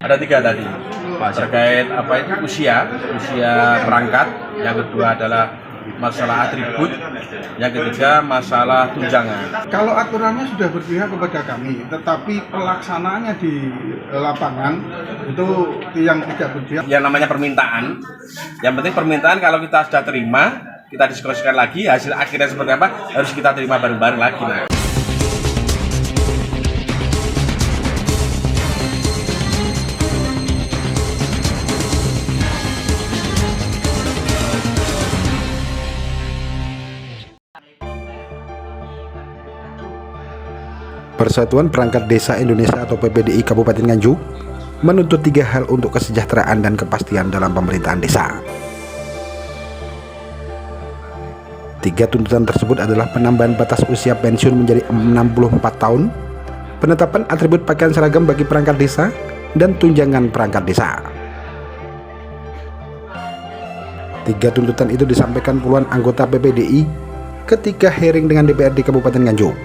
Ada tiga tadi, terkait usia perangkat, yang kedua adalah masalah atribut, yang ketiga masalah tunjangan. Kalau aturannya sudah berpihak kepada kami, tetapi pelaksanaannya di lapangan itu yang tidak berpihak. Yang namanya permintaan, yang penting permintaan kalau kita sudah terima, kita diskusikan lagi, hasil akhirnya seperti apa harus kita terima bareng-bareng lagi. Nah. Persatuan Perangkat Desa Indonesia atau PPDI Kabupaten Nganjuk menuntut 3 hal untuk kesejahteraan dan kepastian dalam pemerintahan desa. 3 tuntutan tersebut adalah penambahan batas usia pensiun menjadi 64 tahun, penetapan atribut pakaian seragam bagi perangkat desa, dan tunjangan perangkat desa. 3 tuntutan itu disampaikan puluhan anggota PPDI ketika hearing dengan DPRD Kabupaten Nganjuk.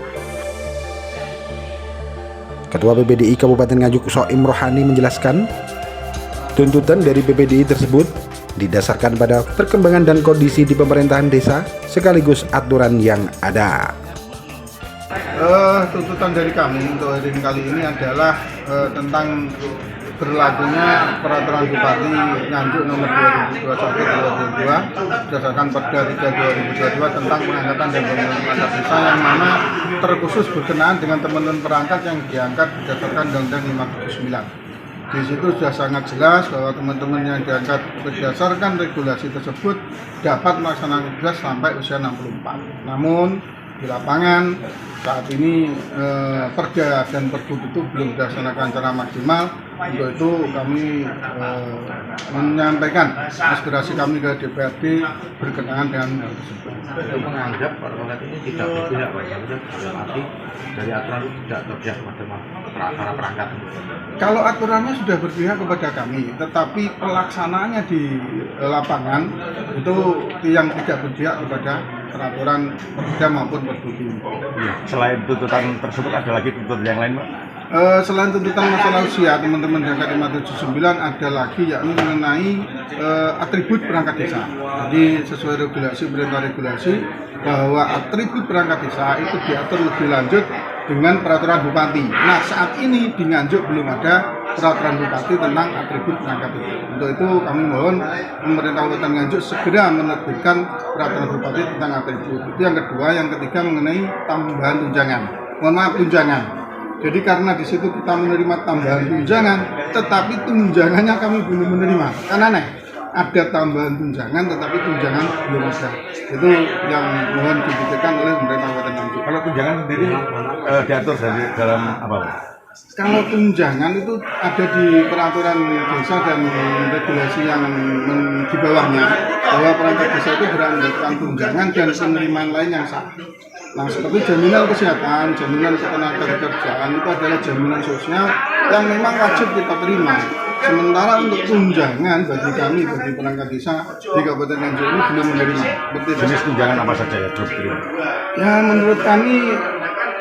Ketua PPDI Kabupaten Nganjuk Soim Rohani menjelaskan, tuntutan dari PPDI tersebut didasarkan pada perkembangan dan kondisi di pemerintahan desa sekaligus aturan yang ada. Tuntutan dari kami untuk hari kali ini adalah tentang berlakunya peraturan Bupati Nganjuk nomor 2021/2022 berdasarkan Perda 3/2022 tentang pengangkatan dan pembangunan perangkat desa, yang mana terkhusus berkenaan dengan teman-teman perangkat yang diangkat berdasarkan Undang-Undang 579. Di situ sudah sangat jelas bahwa teman-teman yang diangkat berdasarkan regulasi tersebut dapat melaksanakan tugas sampai usia 64. Namun di lapangan saat ini Perda dan Pergub itu belum dilaksanakan secara maksimal. Untuk itu kami menyampaikan aspirasi kami ke DPRD berkenaan dengan hal tersebut. Menganggap perangkat ini tidak berpihak, dalam arti dari aturan tidak berpihak kepada para perangkat. Kalau aturannya sudah berpihak kepada kami, tetapi pelaksanaannya di lapangan itu yang tidak berpihak kepada peraturan Perda maupun Pergub. Selain tuntutan tersebut ada lagi tuntutan yang lain, Pak? Selain tuntutan masalah usia teman-teman Jangka 579, ada lagi yakni mengenai atribut perangkat desa. Jadi sesuai perintah regulasi bahwa atribut perangkat desa itu diatur lebih lanjut dengan peraturan Bupati. Nah, saat ini di Nganjuk belum ada peraturan Bupati tentang atribut perangkat desa. Untuk itu kami mohon pemerintah Kabupaten Nganjuk segera menerbitkan peraturan Bupati tentang atribut. Itu yang kedua. Yang ketiga mengenai tambahan tunjangan. Mohon maaf, tunjangan. Jadi karena di situ kita menerima tambahan tunjangan, tetapi tunjangannya kami belum menerima. Kan aneh, ada tambahan tunjangan tetapi tunjangan belum ada. Itu yang mohon dipikirkan oleh pemerintah Kabupaten Nganjuk. Kalau tunjangan sendiri diatur dari dalam apa, Pak? Kalau tunjangan itu ada di peraturan desa dan regulasi yang di bawahnya, bahwa perangkat desa itu berhak mendapatkan tunjangan dan penerimaan lain yang sah. Nah, seperti jaminan kesehatan, jaminan ketenagakerjaan itu adalah jaminan sosial yang memang wajib kita terima. Sementara untuk tunjangan bagi kami, bagi perangkat desa di Kabupaten Nganjuk ini belum menerima. Jenis tunjangan apa saja ya, Ya, menurut kami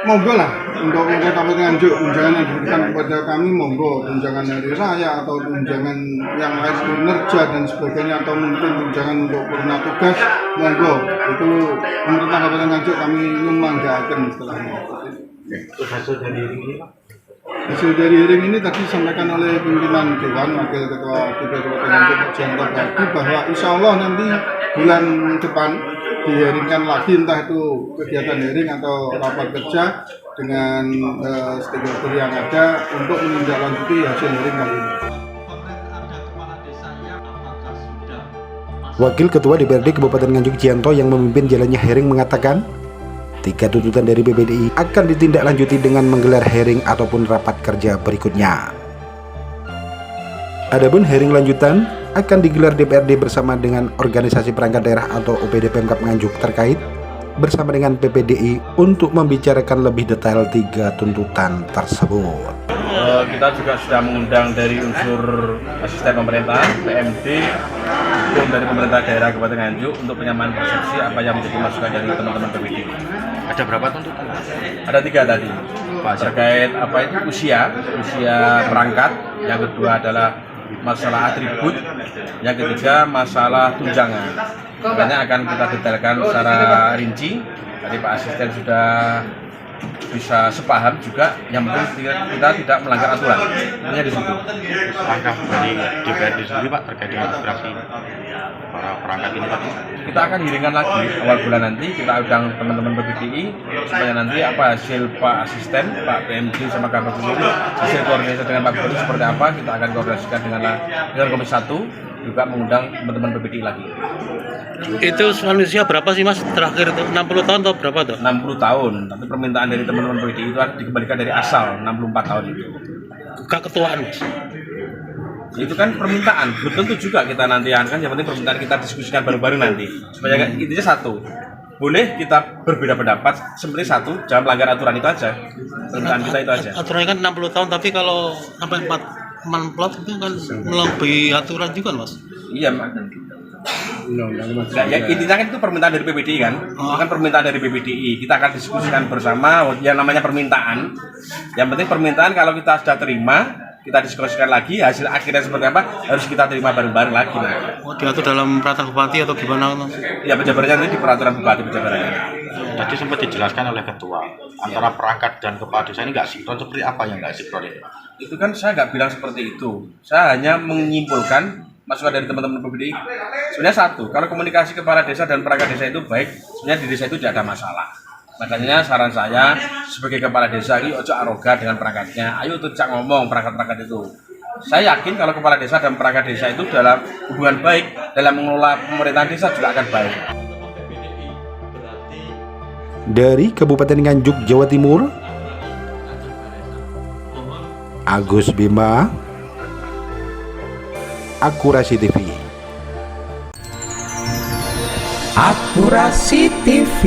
monggo lah untuk Kabupaten Nganjuk, tunjangan yang diberikan kepada kami monggo, tunjangan hari raya atau tunjangan yang lain kinerja dan sebagainya, atau mungkin tunjangan untuk purna tugas, monggo. Itu pemerintah Kabupaten Nganjuk kami memanggakan istilahnya. Hasil dari hearing ini, Pak? Hasil dari hearing ini tadi disampaikan oleh pimpinan Dewan Wakil Ketua DPRD Kabupaten Nganjuk Pak Janto Bagi, bahwa insya Allah nanti bulan depan dihearingkan lagi, entah itu kegiatan hearing atau rapat kerja dengan stakeholder yang ada untuk menindaklanjuti hasil hearing kali ini. Wakil Ketua DPRD Kabupaten Nganjuk Janto yang memimpin jalannya hearing mengatakan, 3 tuntutan dari PPDI akan ditindaklanjuti dengan menggelar hearing ataupun rapat kerja berikutnya. Adapun hearing lanjutan akan digelar DPRD bersama dengan organisasi perangkat daerah atau OPD Pemkab Nganjuk terkait bersama dengan PPDI untuk membicarakan lebih detail 3 tuntutan tersebut. Kita juga sudah mengundang dari unsur asisten pemerintah, PMD, hukum dari pemerintah daerah Kabupaten Nganjuk untuk penyamaan persepsi apa yang menjadi masukan dari teman-teman PPD. Ada berapa tuntutan? Ada 3 tadi, terkait apa itu usia perangkat, yang kedua adalah masalah atribut, yang ketiga masalah tunjangan. Makanya akan kita detailkan secara rinci. Tadi Pak Asisten sudah bisa sepaham juga, yang penting kita tidak melanggar aturan. Hanya di situ. Langkah dari DPRD sendiri Pak terkait dengan aspirasi para perangkat ini tadi. Kita akan giringkan lagi awal bulan nanti, kita undang teman-teman PBDI supaya nanti apa hasil Pak Asisten, Pak PMD sama Kabak Sendiri, hasil koordinasi dengan Pak Gubernur seperti apa, kita akan koordinasikan dengan Komisi 1, juga mengundang teman-teman PBDI lagi. Itu manusia berapa sih Mas terakhir itu? 60 tahun atau berapa tuh? 60 tahun, tapi permintaan dari teman-teman PBDI itu dikembalikan dari asal 64 tahun itu. Keketuaan Mas. Itu kan permintaan, belum tentu juga kita nanti kan, yang penting permintaan kita diskusikan bareng-bareng nanti supaya intinya satu, boleh kita berbeda pendapat, sebenarnya satu, jangan melanggar aturan itu aja, permintaan kita itu aja. Aturannya kan 60 tahun, tapi kalau sampai 4 plot itu kan melebihi aturan juga Mas. Iya, ya, intinya kan itu permintaan dari PBDI kan, itu kan permintaan dari PBDI, kita akan diskusikan bersama, yang namanya permintaan, yang penting permintaan kalau kita sudah terima, kita diskusikan lagi, hasil akhirnya seperti apa harus kita terima bareng-bareng lagi. Oh, diatur dalam peraturan bupati atau gimana Mas? Ya, penjabarannya itu di peraturan bupati penjabarannya. Tadi sempat dijelaskan oleh ketua antara perangkat dan kepala desa ini nggak sinkron, seperti apa yang nggak sinkron itu? Itu kan saya nggak bilang seperti itu, saya hanya menyimpulkan masukan dari teman-teman PBDI. Sebenarnya satu, kalau komunikasi kepala desa dan perangkat desa itu baik, sebenarnya di desa itu tidak ada masalah. Makanya saran saya sebagai kepala desa ini ojo arogan dengan perangkatnya. Ayo tuh ngomong perangkat-perangkat itu. Saya yakin kalau kepala desa dan perangkat desa itu dalam hubungan baik, dalam mengelola pemerintahan desa juga akan baik. Dari Kabupaten Nganjuk, Jawa Timur, Agus Bima, Akurasi TV. Akurasi TV.